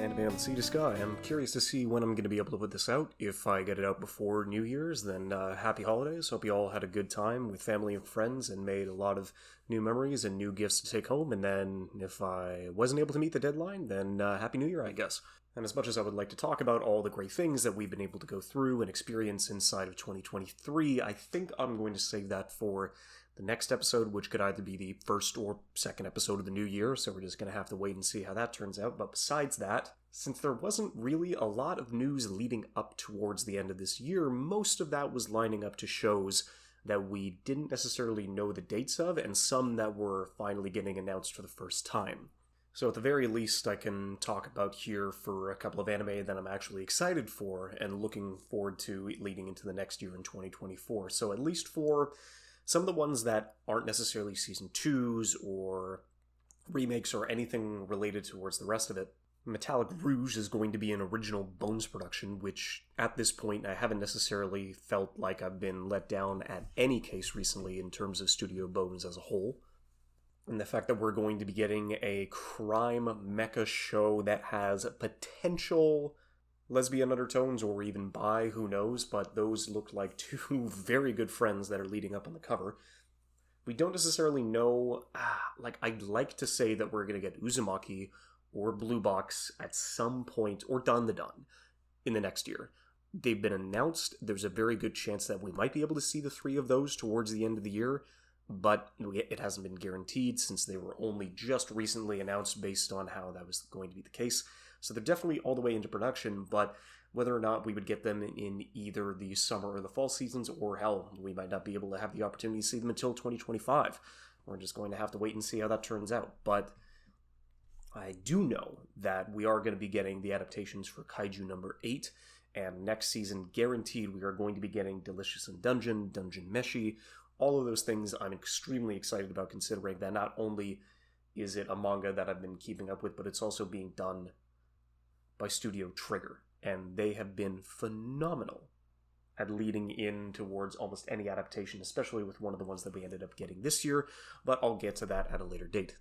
Anime on the Sea to Sky. I'm curious to see when I'm going to be able to put this out. If I get it out before New Year's, then happy holidays. Hope you all had a good time with family and friends and made a lot of new memories and new gifts to take home. And then if I wasn't able to meet the deadline, then Happy New Year, I guess. And as much as I would like to talk about all the great things that we've been able to go through and experience inside of 2023, I think I'm going to save that for the next episode, which could either be the first or second episode of the new year, so we're just going to have to wait and see how that turns out. But besides that, since there wasn't really a lot of news leading up towards the end of this year, most of that was lining up to shows that we didn't necessarily know the dates of, and some that were finally getting announced for the first time. So at the very least, I can talk about here for a couple of anime that I'm actually excited for and looking forward to leading into the next year in 2024. So at least for some of the ones that aren't necessarily Season 2s or remakes or anything related towards the rest of it, Metallic Rouge is going to be an original Bones production, which at this point I haven't necessarily felt like I've been let down at any case recently in terms of Studio Bones as a whole. And the fact that we're going to be getting a crime mecha show that has potential lesbian undertones or even bi, who knows, but those look like two very good friends that are leading up on the cover. We don't necessarily know, I'd like to say that we're going to get Uzumaki or Blue Box at some point, or Dan the Dan, in the next year. They've been announced. There's a very good chance that we might be able to see the three of those towards the end of the year, but it hasn't been guaranteed since they were only just recently announced based on how that was going to be the case. So they're definitely all the way into production, but whether or not we would get them in either the summer or the fall seasons, or hell, we might not be able to have the opportunity to see them until 2025. We're just going to have to wait and see how that turns out. But I do know that we are going to be getting the adaptations for Kaiju number 8, and next season, guaranteed, we are going to be getting Delicious in Dungeon, Dungeon Meshi. All of those things I'm extremely excited about, considering that not only is it a manga that I've been keeping up with, but it's also being done by Studio Trigger, and they have been phenomenal at leading in towards almost any adaptation, especially with one of the ones that we ended up getting this year, but I'll get to that at a later date.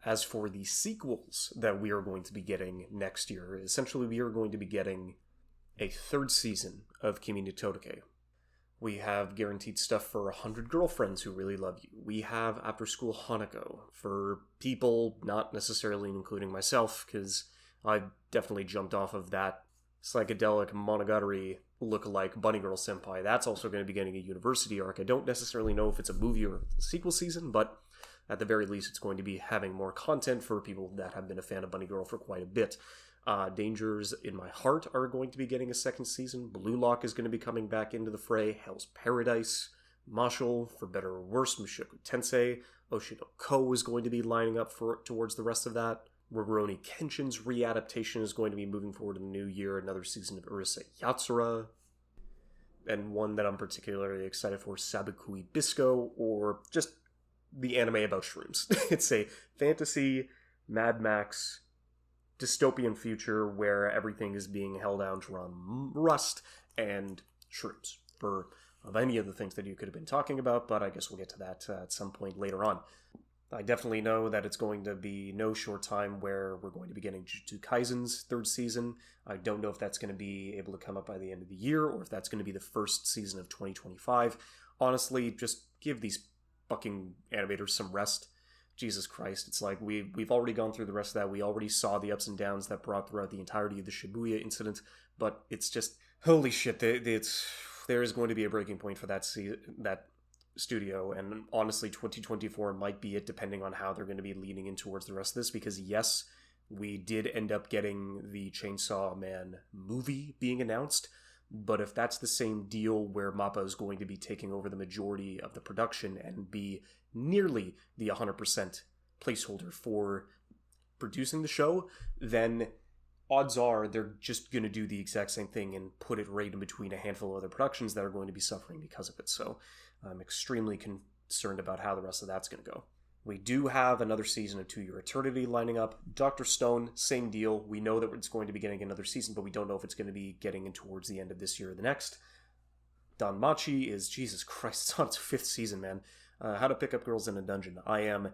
As for the sequels that we are going to be getting next year, essentially we are going to be getting a third season of Kimi no Todoke. We have guaranteed stuff for 100 Girlfriends Who Really Love You. We have After School Hanako for people, not necessarily including myself, because I definitely jumped off of that psychedelic Monogatari look-alike Bunny Girl Senpai. That's also going to be getting a university arc. I don't necessarily know if it's a movie or a sequel season, but at the very least it's going to be having more content for people that have been a fan of Bunny Girl for quite a bit. Dangers in My Heart are going to be getting a second season. Blue Lock is going to be coming back into the fray. Hell's Paradise, Marshall, for better or worse, Mushoku Tensei. Oshino Ko is going to be lining up towards the rest of that. Rurouni Kenshin's readaptation is going to be moving forward in the new year. Another season of Urusei Yatsura. And one that I'm particularly excited for, Sabukui Bisco, or just the anime about shrooms. It's a fantasy Mad Max dystopian future where everything is being held down to run rust and shrooms, for of any of the things that you could have been talking about, but I guess we'll get to that at some point later on. I definitely know that it's going to be no short time where we're going to be getting Jujutsu Kaisen's third season. I don't know if that's going to be able to come up by the end of the year, or if that's going to be the first season of 2025. Honestly, just give these fucking animators some rest. Jesus Christ, it's like we've already gone through the rest of that. We already saw the ups and downs that brought throughout the entirety of the Shibuya incident, but it's just, holy shit, there is going to be a breaking point for that studio, and honestly 2024 might be it, depending on how they're going to be leaning in towards the rest of this, because yes, we did end up getting the Chainsaw Man movie being announced, but if that's the same deal where MAPPA is going to be taking over the majority of the production and be nearly the 100% placeholder for producing the show, then odds are they're just going to do the exact same thing and put it right in between a handful of other productions that are going to be suffering because of it. So I'm extremely concerned about how the rest of that's going to go. We do have another season of 2 Year Eternity lining up. Dr. Stone, same deal. We know that it's going to be getting another season, but we don't know if it's going to be getting in towards the end of this year or the next. Danmachi is, Jesus Christ, it's on its 5th season, man. How to Pick Up Girls in a Dungeon. I am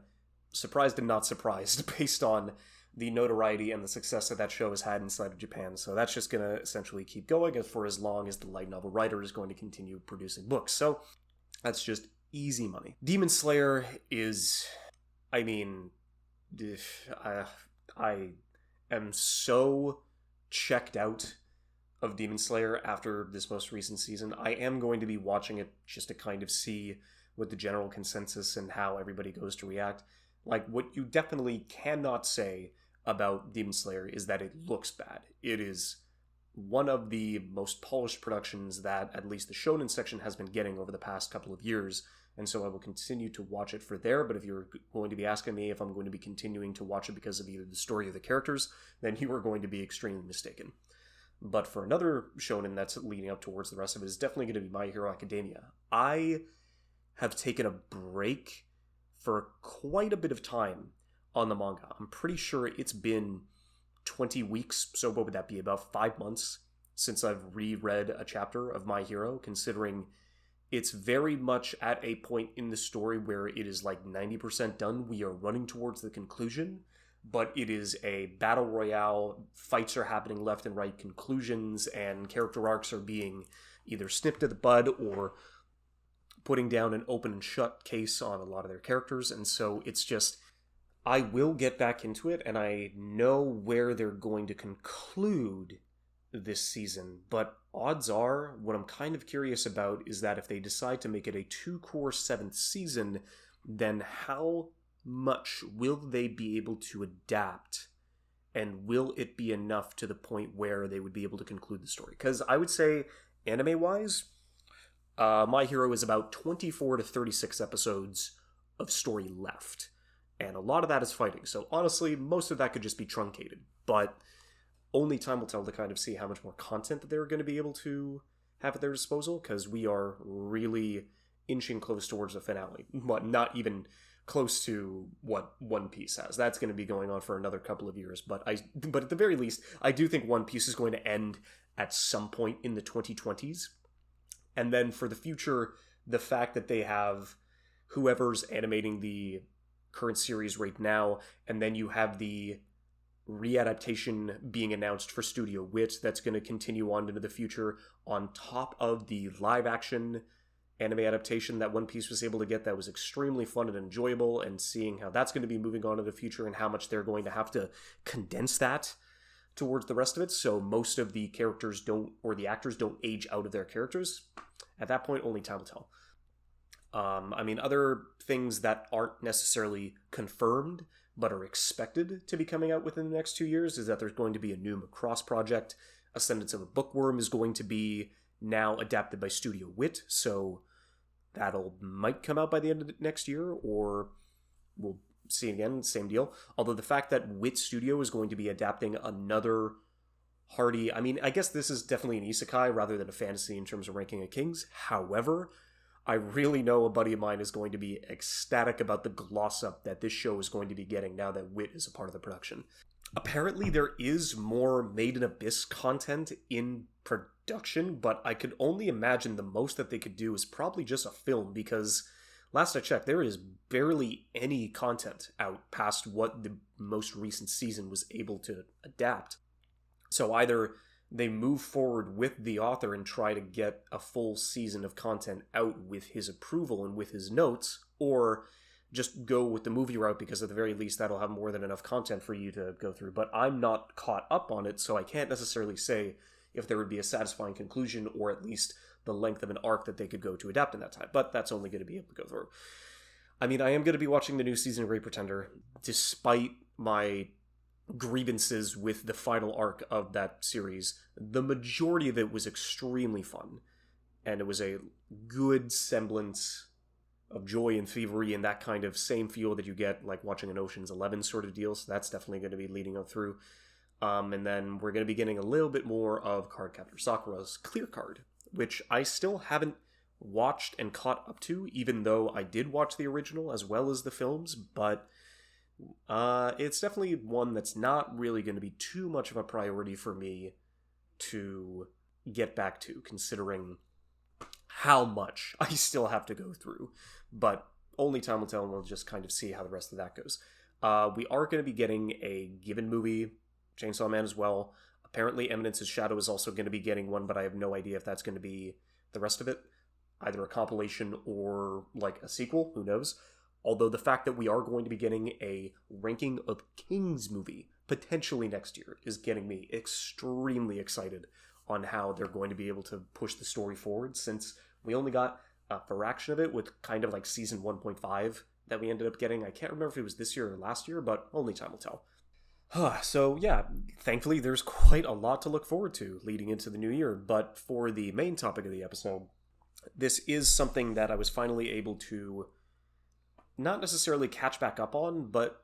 surprised and not surprised based on the notoriety and the success that that show has had inside of Japan. So that's just going to essentially keep going for as long as the light novel writer is going to continue producing books. So that's just easy money. Demon Slayer is, I mean, I am so checked out of Demon Slayer after this most recent season. I am going to be watching it just to kind of see what the general consensus and how everybody goes to react. Like, what you definitely cannot say about Demon Slayer is that it looks bad. It is one of the most polished productions that at least the shonen section has been getting over the past couple of years, and so I will continue to watch it for there. But if you're going to be asking me if I'm going to be continuing to watch it because of either the story or the characters, then you are going to be extremely mistaken. But for another shonen that's leading up towards the rest of it is definitely going to be My Hero Academia. I have taken a break for quite a bit of time on the manga. I'm pretty sure it's been 20 weeks, so what would that be, about 5 months since I've reread a chapter of My Hero, considering it's very much at a point in the story where it is like 90% done. We are running towards the conclusion, but it is a battle royale, fights are happening left and right, conclusions and character arcs are being either snipped at the bud or putting down an open and shut case on a lot of their characters. And so it's just, I will get back into it, and I know where they're going to conclude this season, but odds are, what I'm kind of curious about is that if they decide to make it a 2-cour 7th season, then how much will they be able to adapt, and will it be enough to the point where they would be able to conclude the story? Because I would say, anime-wise, My Hero is about 24 to 36 episodes of story left, and a lot of that is fighting, so honestly, most of that could just be truncated, but only time will tell to kind of see how much more content that they're going to be able to have at their disposal, because we are really inching close towards the finale, but not even close to what One Piece has. That's going to be going on for another couple of years, but at the very least, I do think One Piece is going to end at some point in the 2020s, and then for the future, the fact that they have whoever's animating the current series right now, and then you have the readaptation being announced for Studio Wit that's going to continue on into the future, on top of the live-action anime adaptation that One Piece was able to get that was extremely fun and enjoyable, and seeing how that's going to be moving on in the future and how much they're going to have to condense that towards the rest of it, so most of the characters don't, or the actors don't age out of their characters. At that point, only time will tell. I mean, other things that aren't necessarily confirmed but are expected to be coming out within the next 2 years is that there's going to be a new Macross project. Ascendance of a Bookworm is going to be now adapted by Studio Wit, so that'll might come out by the end of next year, or we'll see again, same deal. Although the fact that Wit Studio is going to be adapting another hearty, I mean, I guess this is definitely an isekai rather than a fantasy in terms of Ranking of Kings. However, I really know a buddy of mine is going to be ecstatic about the gloss up that this show is going to be getting now that Wit is a part of the production. Apparently there is more Made in Abyss content in production, but I could only imagine the most that they could do is probably just a film, because last I checked, there is barely any content out past what the most recent season was able to adapt. So either they move forward with the author and try to get a full season of content out with his approval and with his notes, or just go with the movie route, because at the very least that'll have more than enough content for you to go through. But I'm not caught up on it, so I can't necessarily say if there would be a satisfying conclusion, or at least the length of an arc that they could go to adapt in that time. But that's only going to be able to go through. I mean, I am going to be watching the new season of Great Pretender, despite my grievances with the final arc of that series. The majority of it was extremely fun, and it was a good semblance of joy and thievery and that kind of same feel that you get like watching an Ocean's 11 sort of deal, so that's definitely going to be leading up through. And then we're going to be getting a little bit more of Cardcaptor Sakura's Clear Card, which I still haven't watched and caught up to, even though I did watch the original as well as the films, but it's definitely one that's not really going to be too much of a priority for me to get back to, considering how much I still have to go through. But only time will tell, and we'll just kind of see how the rest of that goes. We are going to be getting a Given movie, Chainsaw Man as well. Apparently, Eminence's Shadow is also going to be getting one, but I have no idea if that's going to be the rest of it. Either a compilation or like a sequel, who knows? Although the fact that we are going to be getting a Ranking of Kings movie potentially next year is getting me extremely excited on how they're going to be able to push the story forward, since we only got a fraction of it with kind of like season 1.5 that we ended up getting. I can't remember if it was this year or last year, but only time will tell. So yeah, thankfully there's quite a lot to look forward to leading into the new year, but for the main topic of the episode, this is something that I was finally able to not necessarily catch back up on, but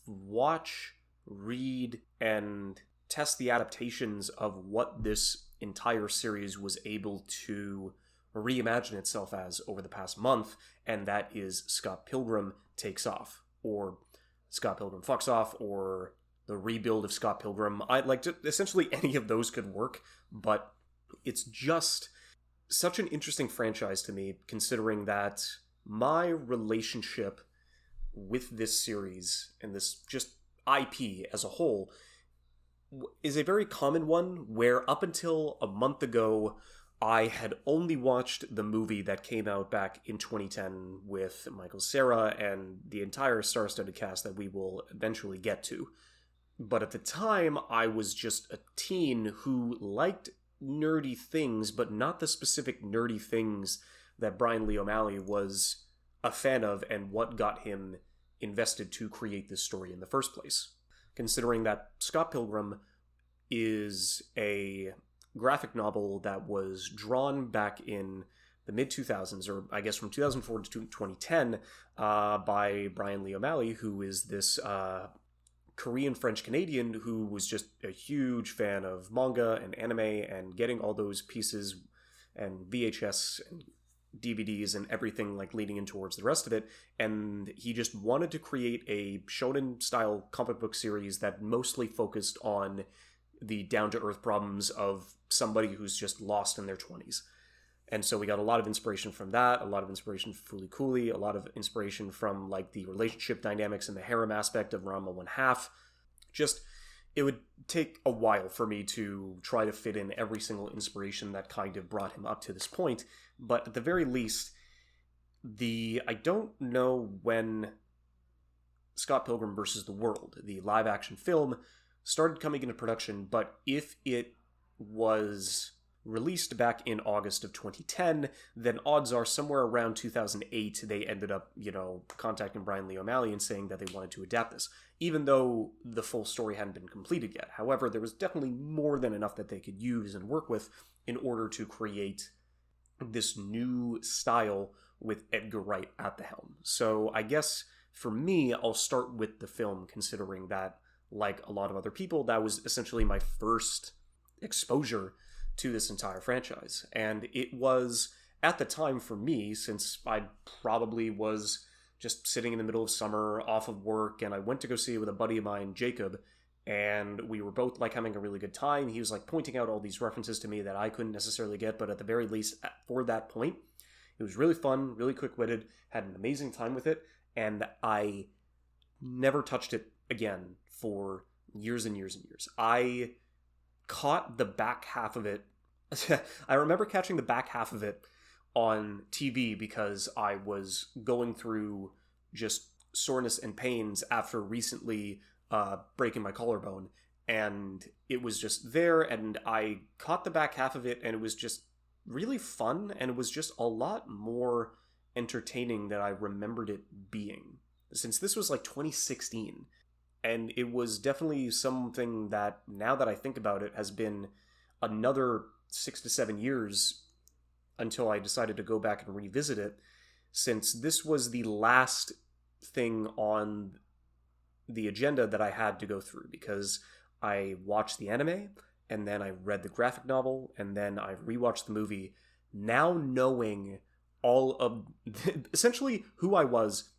watch, read, and test the adaptations of what this entire series was able to reimagine itself as over the past month, and that is Scott Pilgrim Takes Off, or Scott Pilgrim Fucks Off, or the rebuild of Scott Pilgrim. Essentially any of those could work, but it's just such an interesting franchise to me, considering that my relationship with this series and this just IP as a whole is a very common one, where up until a month ago, I had only watched the movie that came out back in 2010 with Michael Cera and the entire star-studded cast that we will eventually get to. But at the time, I was just a teen who liked nerdy things, but not the specific nerdy things that Brian Lee O'Malley was a fan of and what got him invested to create this story in the first place. Considering that Scott Pilgrim is a graphic novel that was drawn back in the mid-2000s, or I guess from 2004 to 2010, by Brian Lee O'Malley, who is this Korean French-Canadian who was just a huge fan of manga and anime and getting all those pieces and VHS and DVDs and everything like leading in towards the rest of it, and he just wanted to create a shonen-style comic book series that mostly focused on the down-to-earth problems of somebody who's just lost in their 20s. And so we got a lot of inspiration from that, a lot of inspiration from Fooly Cooly, a lot of inspiration from like the relationship dynamics and the harem aspect of Ranma 1/2. Just, it would take a while for me to try to fit in every single inspiration that kind of brought him up to this point, but at the very least, I don't know when Scott Pilgrim vs. the World, the live-action film, started coming into production, but if it was released back in August of 2010, then odds are somewhere around 2008 they ended up, contacting Brian Lee O'Malley and saying that they wanted to adapt this, even though the full story hadn't been completed yet. However, there was definitely more than enough that they could use and work with in order to create this new style with Edgar Wright at the helm. So I guess for me, I'll start with the film, considering that, like a lot of other people, that was essentially my first exposure to this entire franchise. And it was, at the time for me, since I probably was just sitting in the middle of summer off of work, and I went to go see it with a buddy of mine, Jacob, and we were both like having a really good time. He was like pointing out all these references to me that I couldn't necessarily get, but at the very least, for that point, it was really fun, really quick-witted, had an amazing time with it, and I never touched it again for years and years and years. I caught the back half of it. I remember catching the back half of it on TV because I was going through just soreness and pains after recently breaking my collarbone, and it was just there, and I caught the back half of it, and it was just really fun, and it was just a lot more entertaining than I remembered it being, since this was like 2016. And it was definitely something that, now that I think about it, has been another 6 to 7 years until I decided to go back and revisit it, since this was the last thing on the agenda that I had to go through, because I watched the anime, and then I read the graphic novel, and then I rewatched the movie, now knowing all of essentially who I was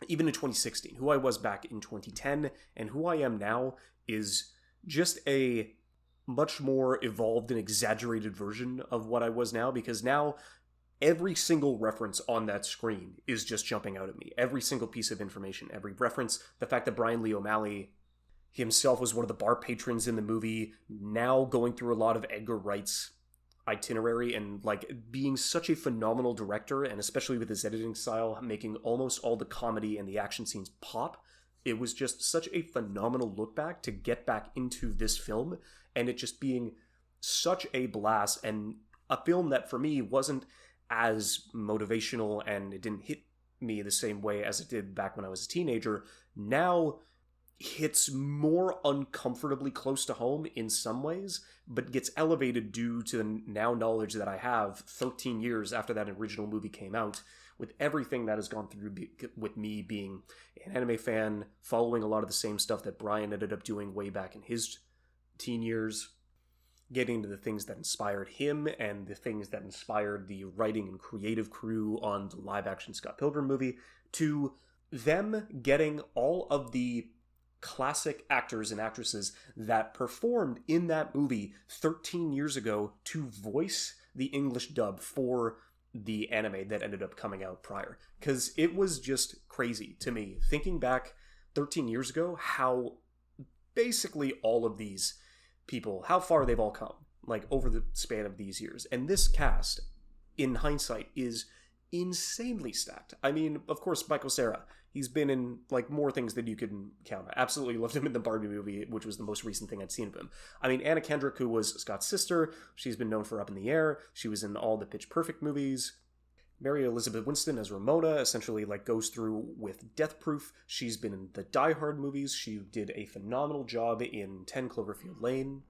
even in 2016, who I was back in 2010, and who I am now is just a much more evolved and exaggerated version of what I was now, because now every single reference on that screen is just jumping out at me. Every single piece of information, every reference, the fact that Brian Lee O'Malley himself was one of the bar patrons in the movie, now going through a lot of Edgar Wright's itinerary and like being such a phenomenal director, and especially with his editing style, making almost all the comedy and the action scenes pop. It was just such a phenomenal look back to get back into this film, and it just being such a blast, and a film that for me wasn't as motivational and it didn't hit me the same way as it did back when I was a teenager. Now hits more uncomfortably close to home in some ways, but gets elevated due to the now knowledge that I have 13 years after that original movie came out, with everything that has gone through with me being an anime fan, following a lot of the same stuff that Brian ended up doing way back in his teen years, getting to the things that inspired him and the things that inspired the writing and creative crew on the live-action Scott Pilgrim movie, to them getting all of the classic actors and actresses that performed in that movie 13 years ago to voice the English dub for the anime that ended up coming out prior. Because it was just crazy to me, thinking back 13 years ago, how basically all of these people, how far they've all come, like over the span of these years. And this cast, in hindsight, is insanely stacked. I mean, of course, Michael Cera, he's been in like more things than you can count. I absolutely loved him in the Barbie movie, which was the most recent thing I'd seen of him. I mean, Anna Kendrick, who was Scott's sister, she's been known for Up in the Air. She was in all the Pitch Perfect movies. Mary Elizabeth Winstead as Ramona essentially like goes through with Death Proof. She's been in the Die Hard movies. She did a phenomenal job in 10 Cloverfield Lane.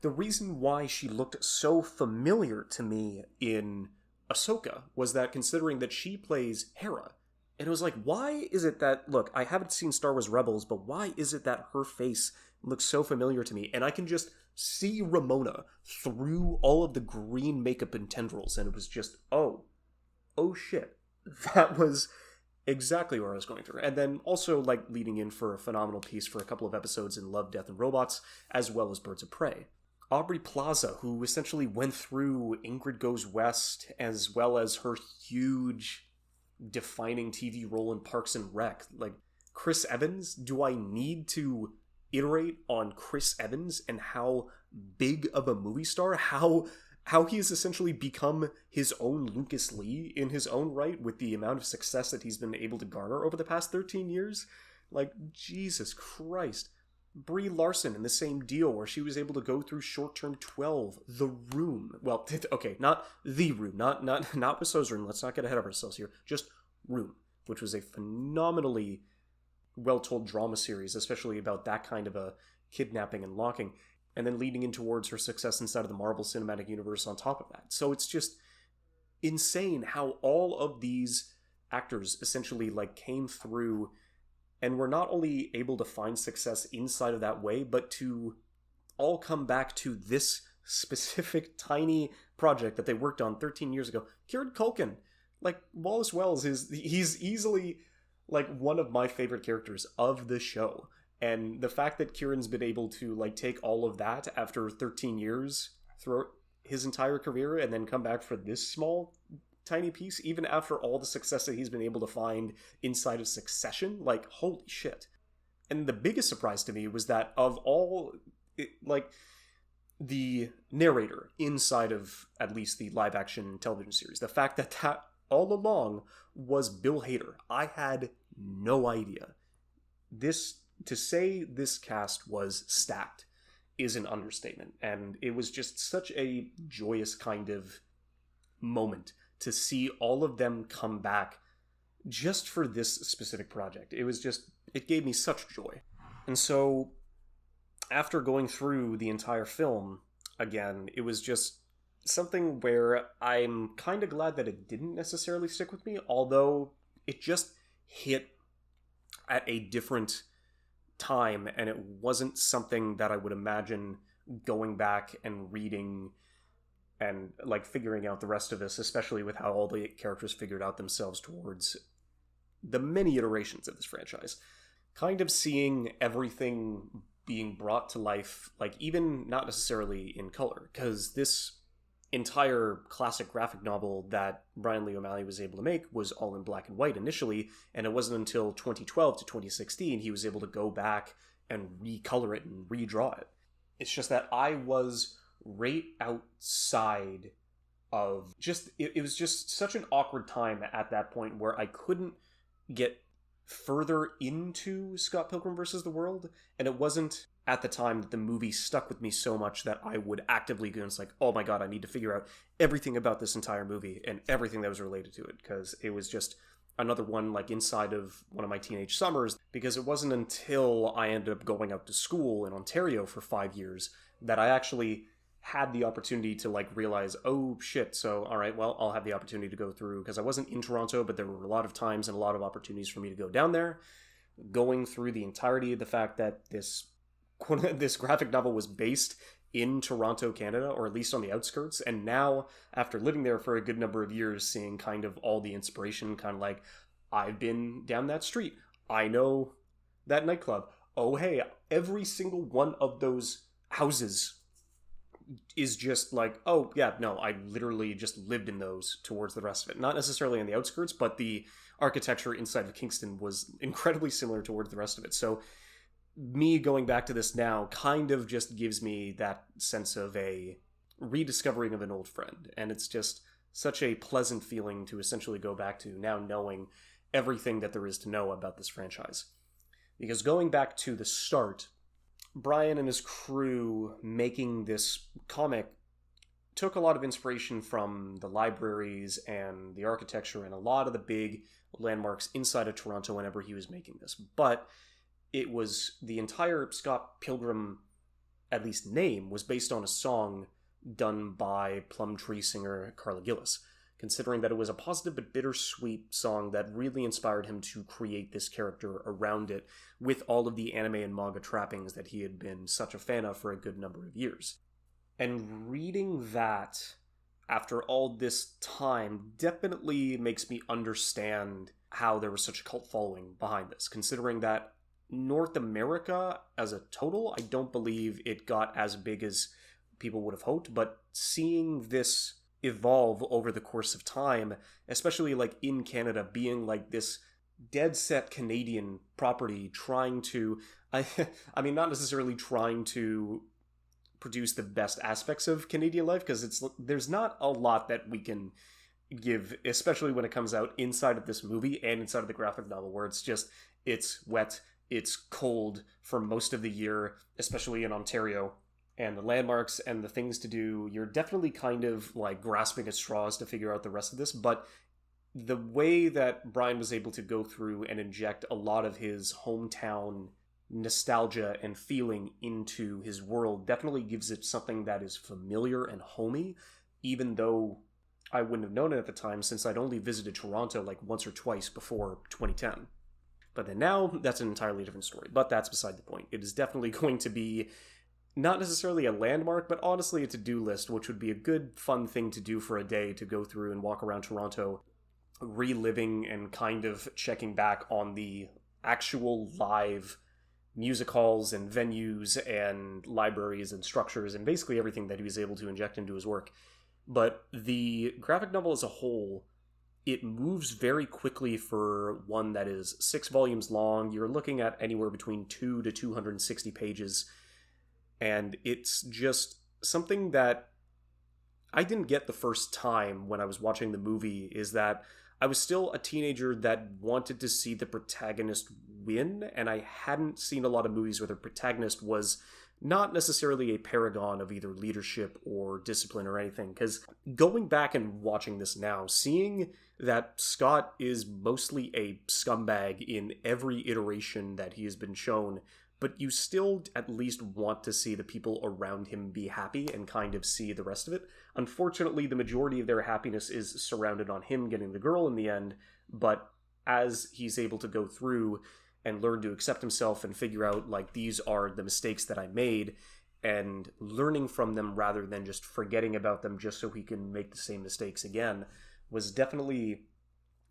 The reason why she looked so familiar to me in Ahsoka was that, considering that she plays Hera, and it was like, why is it that, look, I haven't seen Star Wars Rebels, but why is it that her face looks so familiar to me? And I can just see Ramona through all of the green makeup and tendrils, and it was just, oh shit, that was exactly where I was going through. And then also like leading in for a phenomenal piece for a couple of episodes in Love, Death, and Robots, as well as Birds of Prey. Aubrey Plaza, who essentially went through Ingrid Goes West, as well as her huge defining TV role in Parks and Rec. Like, Chris Evans, do I need to iterate on Chris Evans and how big of a movie star, how he has essentially become his own Lucas Lee in his own right, with the amount of success that he's been able to garner over the past 13 years? Like, Jesus Christ. Brie Larson in the same deal, where she was able to go through Short Term 12, The Room. Well, okay, not The Room, not with Room. Let's not get ahead of ourselves here. Just Room, which was a phenomenally well-told drama series, especially about that kind of a kidnapping and locking, and then leading in towards her success inside of the Marvel Cinematic Universe on top of that. So it's just insane how all of these actors essentially like came through and were not only able to find success inside of that way, but to all come back to this specific tiny project that they worked on 13 years ago. Kieran Culkin, like Wallace Wells, he's easily like one of my favorite characters of the show. And the fact that Kieran's been able to like take all of that after 13 years throughout his entire career and then come back for this small tiny piece, even after all the success that he's been able to find inside of Succession, like, holy shit. And the biggest surprise to me was that of all, like, the narrator inside of at least the live action television series, the fact that all along was Bill Hader. I had no idea. To say this cast was stacked is an understatement, and it was just such a joyous kind of moment to see all of them come back just for this specific project. It gave me such joy. And so, after going through the entire film again, it was just something where I'm kind of glad that it didn't necessarily stick with me, although it just hit at a different time, and it wasn't something that I would imagine going back and reading and like figuring out the rest of this, especially with how all the characters figured out themselves towards the many iterations of this franchise. Kind of seeing everything being brought to life, like even not necessarily in color, because this entire classic graphic novel that Brian Lee O'Malley was able to make was all in black and white initially, and it wasn't until 2012 to 2016 he was able to go back and recolor it and redraw it. It's just that I was right outside of just, it was just such an awkward time at that point where I couldn't get further into Scott Pilgrim versus the World, and it wasn't at the time that the movie stuck with me so much that I would actively go and it's like, oh my god, I need to figure out everything about this entire movie and everything that was related to it, because it was just another one like inside of one of my teenage summers, because it wasn't until I ended up going out to school in Ontario for 5 years that I actually had the opportunity to like realize, oh shit, so all right, well, I'll have the opportunity to go through, because I wasn't in Toronto, but there were a lot of times and a lot of opportunities for me to go down there, going through the entirety of the fact that this graphic novel was based in Toronto, Canada, or at least on the outskirts. And now, after living there for a good number of years, seeing kind of all the inspiration, kind of like, I've been down that street. I know that nightclub. Oh, hey, every single one of those houses is just like, oh, yeah, no, I literally just lived in those towards the rest of it. Not necessarily on the outskirts, but the architecture inside of Kingston was incredibly similar towards the rest of it. So me going back to this now kind of just gives me that sense of a rediscovering of an old friend. And it's just such a pleasant feeling to essentially go back to now, knowing everything that there is to know about this franchise. Because going back to the start, Brian and his crew making this comic took a lot of inspiration from the libraries and the architecture and a lot of the big landmarks inside of Toronto whenever he was making this. But it was the entire Scott Pilgrim, at least name, was based on a song done by Plumtree singer Carla Gillis, considering that it was a positive but bittersweet song that really inspired him to create this character around it with all of the anime and manga trappings that he had been such a fan of for a good number of years. And reading that after all this time definitely makes me understand how there was such a cult following behind this, considering that North America as a total, I don't believe it got as big as people would have hoped, but seeing this evolve over the course of time, especially like in Canada being like this dead set Canadian property trying to, I mean, not necessarily trying to produce the best aspects of Canadian life, because there's not a lot that we can give, especially when it comes out inside of this movie and inside of the graphic novel, where it's wet, it's cold for most of the year, especially in Ontario, and the landmarks and the things to do, you're definitely kind of like grasping at straws to figure out the rest of this. But the way that Brian was able to go through and inject a lot of his hometown nostalgia and feeling into his world definitely gives it something that is familiar and homey, even though I wouldn't have known it at the time, since I'd only visited Toronto like once or twice before 2010. But then now, that's an entirely different story. But that's beside the point. It is definitely going to be not necessarily a landmark, but honestly a to-do list, which would be a good, fun thing to do for a day, to go through and walk around Toronto, reliving and kind of checking back on the actual live music halls and venues and libraries and structures and basically everything that he was able to inject into his work. But the graphic novel as a whole, it moves very quickly for one that is 6 volumes long. You're looking at anywhere between 2 to 260 pages. And it's just something that I didn't get the first time when I was watching the movie, is that I was still a teenager that wanted to see the protagonist win, and I hadn't seen a lot of movies where the protagonist was not necessarily a paragon of either leadership or discipline or anything. Because going back and watching this now, seeing that Scott is mostly a scumbag in every iteration that he has been shown, but you still at least want to see the people around him be happy and kind of see the rest of it. Unfortunately, the majority of their happiness is surrounded on him getting the girl in the end, but as he's able to go through and learn to accept himself and figure out, like, these are the mistakes that I made, and learning from them rather than just forgetting about them just so he can make the same mistakes again, was definitely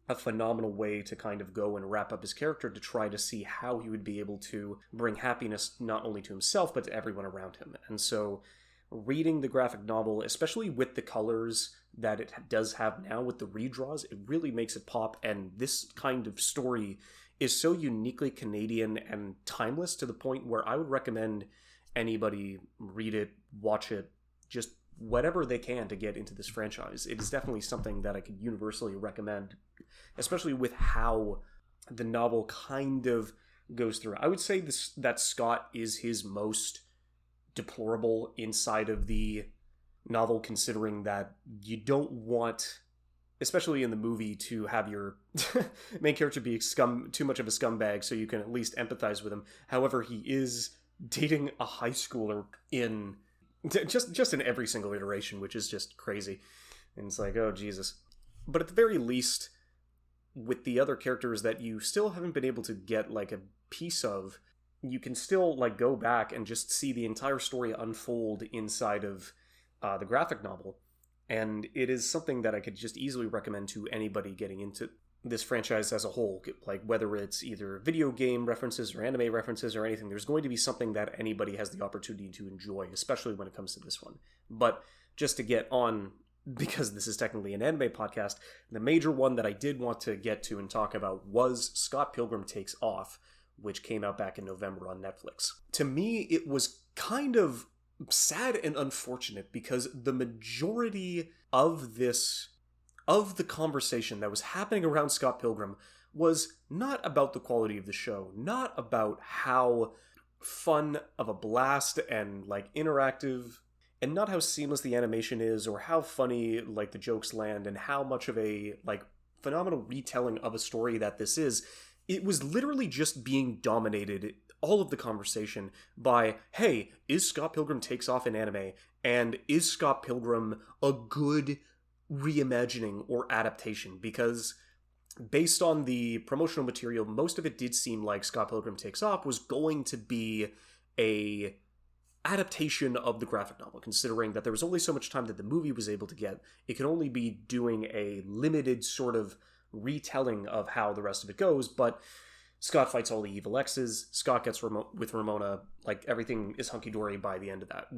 a phenomenal way to kind of go and wrap up his character, to try to see how he would be able to bring happiness not only to himself but to everyone around him. And so reading the graphic novel, especially with the colors that it does have now with the redraws, it really makes it pop. And this kind of story is so uniquely Canadian and timeless to the point where I would recommend anybody read it, watch it, just whatever they can to get into this franchise. It is definitely something that I could universally recommend, especially with how the novel kind of goes through. I would say that Scott is his most deplorable inside of the novel, considering that you don't want, especially in the movie, to have your main character be too much of a scumbag so you can at least empathize with him. However, he is dating a high schooler in just in every single iteration, which is just crazy. And it's like, oh Jesus. But at the very least, with the other characters that you still haven't been able to get like a piece of, you can still like go back and just see the entire story unfold inside of the graphic novel. And it is something that I could just easily recommend to anybody getting into this franchise as a whole. Like whether it's either video game references or anime references or anything, there's going to be something that anybody has the opportunity to enjoy, especially when it comes to this one. But just to get on, because this is technically an anime podcast, the major one that I did want to get to and talk about was Scott Pilgrim Takes Off, which came out back in November on Netflix. To me, it was kind of sad and unfortunate because the majority of the conversation that was happening around Scott Pilgrim was not about the quality of the show, not about how fun of a blast and like interactive, and not how seamless the animation is or how funny like the jokes land and how much of a like phenomenal retelling of a story that this is. It was literally just being dominated, all of the conversation, by, hey, is Scott Pilgrim Takes Off an anime? And is Scott Pilgrim a good reimagining or adaptation? Because based on the promotional material, most of it did seem like Scott Pilgrim Takes Off was going to be a adaptation of the graphic novel, considering that there was only so much time that the movie was able to get. It could only be doing a limited sort of retelling of how the rest of it goes, but Scott fights all the evil exes, Scott gets with Ramona, like everything is hunky-dory by the end of that,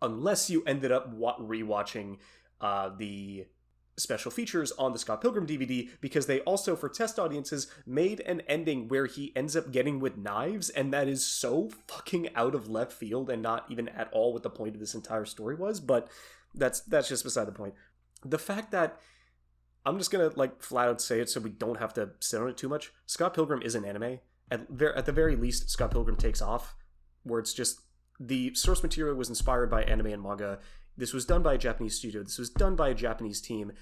unless you ended up rewatching the special features on the Scott Pilgrim DVD, because they also, for test audiences, made an ending where he ends up getting with knives, and that is so fucking out of left field and not even at all what the point of this entire story was, but that's just beside the point. The fact that, I'm just gonna like flat out say it so we don't have to sit on it too much, Scott Pilgrim is an anime. At the very least, Scott Pilgrim Takes Off, where it's just, the source material was inspired by anime and manga. This was done by a Japanese studio. This was done by a Japanese team.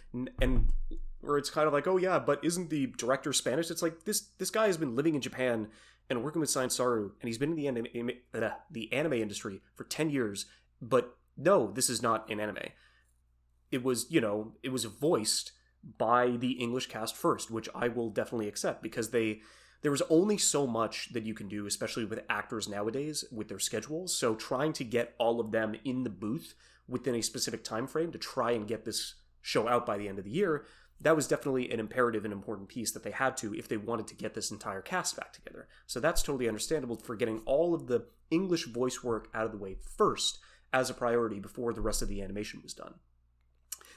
And where it's kind of like, oh yeah, but isn't the director Spanish? It's like, this guy has been living in Japan and working with Science Saru, and he's been in the anime industry for 10 years. But no, this is not an anime. It was voiced by the English cast first, which I will definitely accept, because there was only so much that you can do, especially with actors nowadays with their schedules. So trying to get all of them in the booth within a specific time frame to try and get this show out by the end of the year, that was definitely an imperative and important piece that they had to if they wanted to get this entire cast back together. So that's totally understandable for getting all of the English voice work out of the way first as a priority before the rest of the animation was done.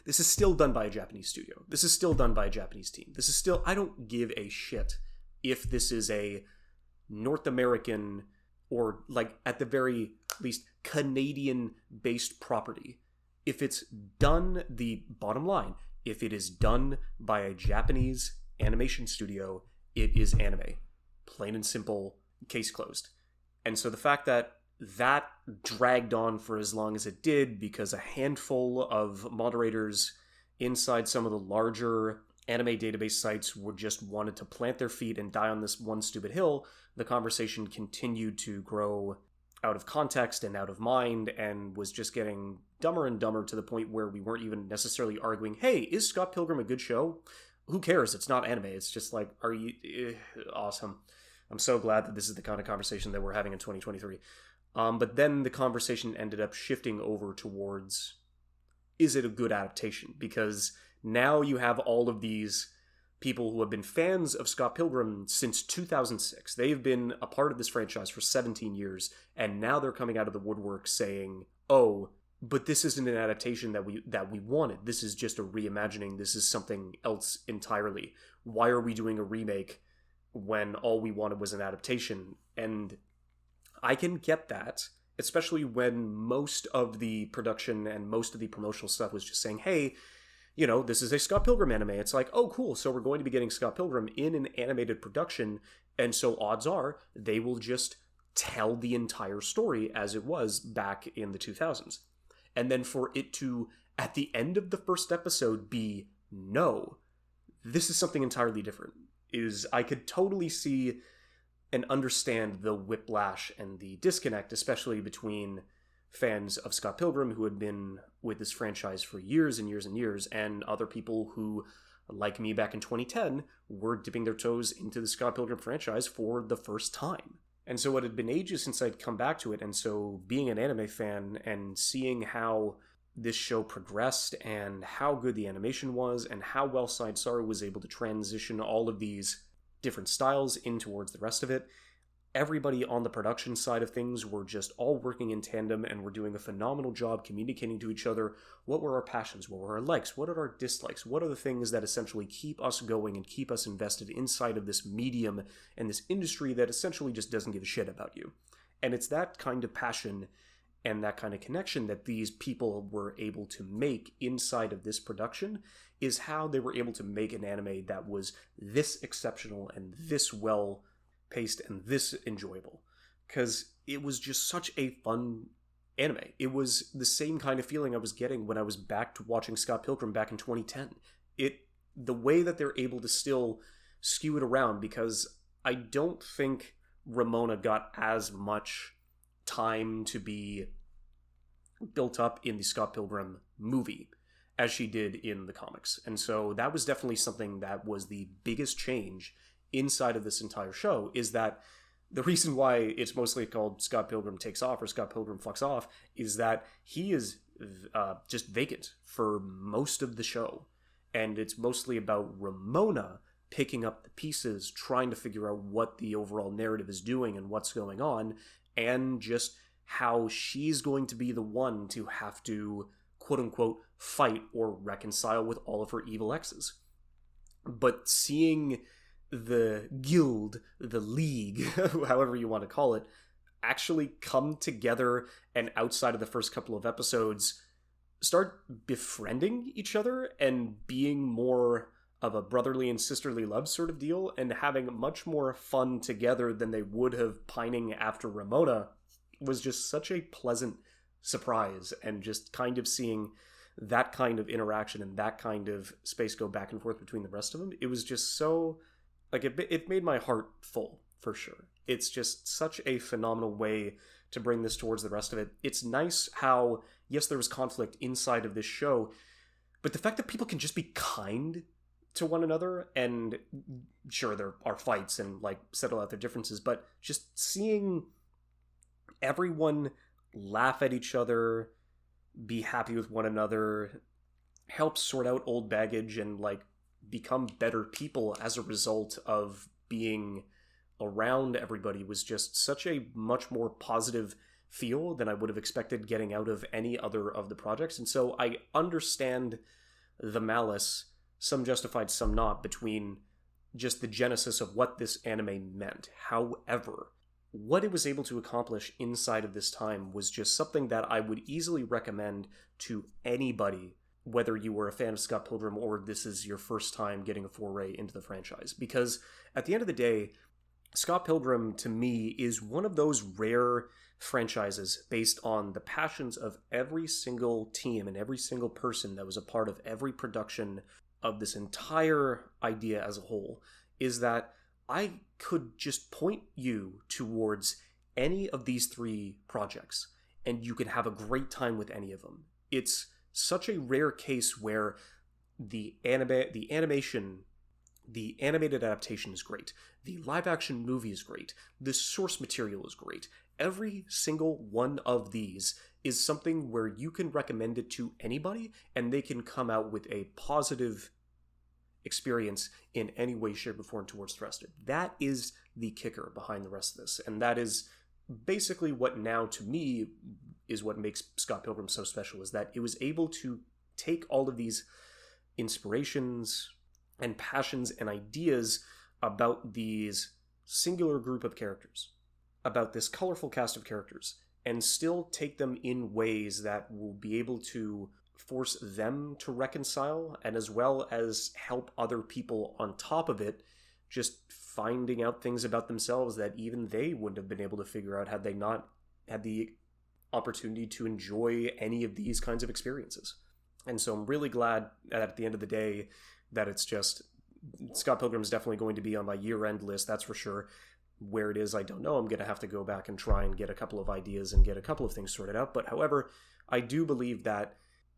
This is still done by a Japanese studio. This is still done by a Japanese team. This is still, I don't give a shit if this is a North American or, like, at the very least, Canadian-based property. If it's done, the bottom line, if it is done by a Japanese animation studio, it is anime. Plain and simple, case closed. And so the fact that dragged on for as long as it did because a handful of moderators inside some of the larger anime database sites were just wanted to plant their feet and die on this one stupid hill, the conversation continued to grow out of context and out of mind and was just getting dumber and dumber to the point where we weren't even necessarily arguing, hey, is Scott Pilgrim a good show? Who cares? It's not anime. It's just like, are you... awesome. I'm so glad that this is the kind of conversation that we're having in 2023. But then the conversation ended up shifting over towards, is it a good adaptation? Because now you have all of these people who have been fans of Scott Pilgrim since 2006. They've been a part of this franchise for 17 years, and now they're coming out of the woodwork saying, oh, But this isn't an adaptation that we wanted. This is just a reimagining. This is something else entirely. Why are we doing a remake when all we wanted was an adaptation? And I can get that, especially when most of the production and most of the promotional stuff was just saying, hey, this is a Scott Pilgrim anime. It's like, oh, cool. So we're going to be getting Scott Pilgrim in an animated production. And so odds are they will just tell the entire story as it was back in the 2000s. And then for it to, at the end of the first episode, be, no, this is something entirely different. I could totally see and understand the whiplash and the disconnect, especially between fans of Scott Pilgrim who had been with this franchise for years and years and years, and other people who, like me back in 2010, were dipping their toes into the Scott Pilgrim franchise for the first time. And so it had been ages since I'd come back to it, and so being an anime fan and seeing how this show progressed and how good the animation was and how well Side Saru was able to transition all of these different styles in towards the rest of it, everybody on the production side of things were just all working in tandem and were doing a phenomenal job communicating to each other what were our passions, what were our likes, what are our dislikes, what are the things that essentially keep us going and keep us invested inside of this medium and this industry that essentially just doesn't give a shit about you. And it's that kind of passion and that kind of connection that these people were able to make inside of this production is how they were able to make an anime that was this exceptional and this well paced and this enjoyable, because it was just such a fun anime. It was the same kind of feeling I was getting when I was back to watching Scott Pilgrim back in 2010. The way that they're able to still skew it around, because I don't think Ramona got as much time to be built up in the Scott Pilgrim movie as she did in the comics. And so that was definitely something that was the biggest change inside of this entire show, is that the reason why it's mostly called Scott Pilgrim Takes Off or Scott Pilgrim Fucks Off is that he is just vacant for most of the show. And it's mostly about Ramona picking up the pieces, trying to figure out what the overall narrative is doing and what's going on, and just how she's going to be the one to have to, quote-unquote, fight or reconcile with all of her evil exes. But seeing the guild, the league, however you want to call it, actually come together and outside of the first couple of episodes start befriending each other and being more of a brotherly and sisterly love sort of deal and having much more fun together than they would have pining after Ramona was just such a pleasant surprise. And just kind of seeing that kind of interaction and that kind of space go back and forth between the rest of them, it was just so, like, it made my heart full, for sure. It's just such a phenomenal way to bring this towards the rest of it. It's nice how, yes, there was conflict inside of this show, but the fact that people can just be kind to one another, and sure, there are fights and, like, settle out their differences, but just seeing everyone laugh at each other, be happy with one another, help sort out old baggage, and, like, become better people as a result of being around everybody was just such a much more positive feel than I would have expected getting out of any other of the projects. And so I understand the malice, some justified, some not, between just the genesis of what this anime meant. However, what it was able to accomplish inside of this time was just something that I would easily recommend to anybody, whether you were a fan of Scott Pilgrim or this is your first time getting a foray into the franchise. Because at the end of the day, Scott Pilgrim, to me, is one of those rare franchises based on the passions of every single team and every single person that was a part of every production of this entire idea as a whole, is that I could just point you towards any of these three projects, and you can have a great time with any of them. It's such a rare case where the animation, the animated adaptation is great, the live-action movie is great, the source material is great. Every single one of these is something where you can recommend it to anybody, and they can come out with a positive experience in any way, shape, or form towards the rest of it. That is the kicker behind the rest of this, and that is basically what now to me is what makes Scott Pilgrim so special, is that it was able to take all of these inspirations and passions and ideas about these singular group of characters, about this colorful cast of characters, and still take them in ways that will be able to force them to reconcile, and as well as help other people on top of it, just finding out things about themselves that even they wouldn't have been able to figure out had they not had the opportunity to enjoy any of these kinds of experiences. And so I'm really glad that at the end of the day that it's just, Scott Pilgrim's definitely going to be on my year-end list, that's for sure. Where it is, I don't know. I'm going to have to go back and try and get a couple of ideas and get a couple of things sorted out. But however, I do believe that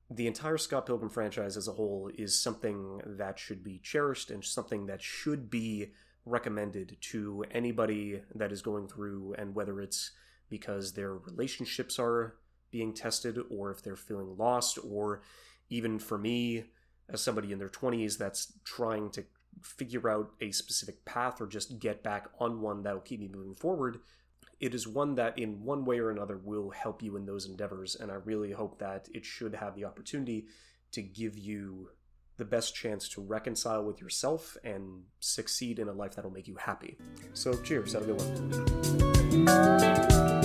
the entire Scott Pilgrim franchise as a whole is something that should be cherished and something that should be recommended to anybody that is going through, and whether it's because their relationships are being tested, or if they're feeling lost, or even for me as somebody in their 20s that's trying to figure out a specific path or just get back on one that will keep me moving forward. It is one that in one way or another will help you in those endeavors, and I really hope that it should have the opportunity to give you the best chance to reconcile with yourself and succeed in a life that'll make you happy. So cheers, have a good one.